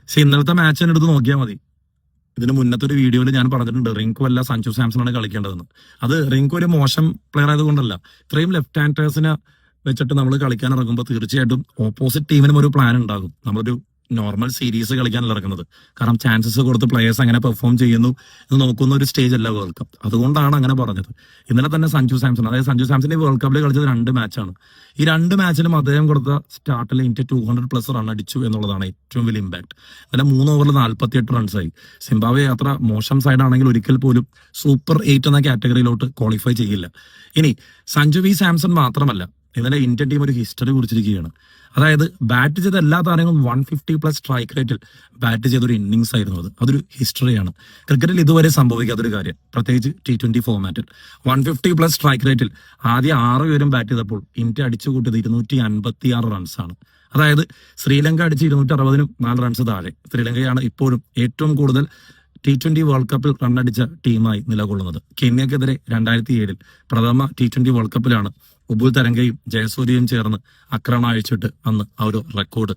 പക്ഷെ ഇന്നലത്തെ മാച്ച് എടുത്ത് നോക്കിയാൽ മതി. ഇതിന് മുന്നത്തെ ഒരു വീഡിയോയിൽ ഞാൻ പറഞ്ഞിട്ടുണ്ട് റിങ്കു അല്ല സഞ്ജു സാംസണാണ് കളിക്കേണ്ടതെന്ന്. അത് റിങ്കു ഒരു മോശം പ്ലെയർ ആയതുകൊണ്ടല്ല. ഇത്രയും ലെഫ്റ്റ് ഹാൻഡേഴ്സിനെ വെച്ചിട്ട് നമ്മൾ കളിക്കാൻ ഇറങ്ങുമ്പോൾ തീർച്ചയായിട്ടും ഓപ്പോസിറ്റ് ടീമിനും ഒരു പ്ലാൻ ഉണ്ടാകും. നമ്മളൊരു നോർമൽ സീരീസ് കളിക്കാനല്ല ഇറങ്ങുന്നത്. കാരണം ചാൻസസ് കൊടുത്ത് പ്ലേയേഴ്സ് അങ്ങനെ പെർഫോം ചെയ്യുന്നു എന്ന് നോക്കുന്ന ഒരു സ്റ്റേജ് അല്ല വേൾഡ് കപ്പ്. അതുകൊണ്ടാണ് അങ്ങനെ പറഞ്ഞത്. ഇന്നലെ തന്നെ സഞ്ജു സാംസൺ, അതായത് സഞ്ജു സാംസൺ ഈ വേൾഡ് കപ്പിൽ കളിച്ചത് 2 മാച്ചാണ്. ഈ 2 മാച്ചിലും അദ്ദേഹം കൊടുത്ത സ്റ്റാർട്ടിൽ ഇന്ത്യ 200+ റൺ അടിച്ചു എന്നുള്ളതാണ് ഏറ്റവും വലിയ ഇമ്പാക്ട്. ഇന്നലെ 3 ഓവറിൽ 48 റൺസായി. സിംബാബ്വെ അത്ര മോശം സൈഡാണെങ്കിൽ ഒരിക്കൽ പോലും സൂപ്പർ 8 എന്ന കാറ്റഗറിയിലോട്ട് ക്വാളിഫൈ ചെയ്യില്ല. ഇനി സഞ്ജു വി സാംസൺ മാത്രമല്ല, ഇന്നലെ ഇന്ത്യൻ ടീം ഒരു ഹിസ്റ്ററി കുറിച്ചിരിക്കുകയാണ്. അതായത് ബാറ്റ് ചെയ്ത എല്ലാ താരങ്ങളും 150+ സ്ട്രൈക്ക് റേറ്റിൽ ബാറ്റ് ചെയ്തൊരു ഇന്നിങ്സ് ആയിരുന്നു അത്. അതൊരു ഹിസ്റ്ററിയാണ്. ക്രിക്കറ്റിൽ ഇതുവരെ സംഭവിക്കാത്തൊരു കാര്യം, പ്രത്യേകിച്ച് T20 ഫോർമാറ്റിൽ 150+ സ്ട്രൈക്ക് റേറ്റിൽ ആദ്യം 6 പേരും ബാറ്റ് ചെയ്തപ്പോൾ ഇന്ത്യ അടിച്ചു കൂട്ടിയത് 256 റൺസാണ്. അതായത് ശ്രീലങ്ക അടിച്ച് 260-നും 4 റൺസ് താഴെ. ശ്രീലങ്കയാണ് ഇപ്പോഴും ഏറ്റവും കൂടുതൽ T20 വേൾഡ് കപ്പിൽ റണ്ണടിച്ച ടീമായി നിലകൊള്ളുന്നത്. കെന്യക്കെതിരെ 2007 പ്രഥമ T20 വേൾഡ് കപ്പിലാണ് ഉബുൽ തരംഗയും ജയസൂര്യയും ചേർന്ന് ആക്രമണം അയച്ചിട്ട് അന്ന് ആ ഒരു റെക്കോർഡ്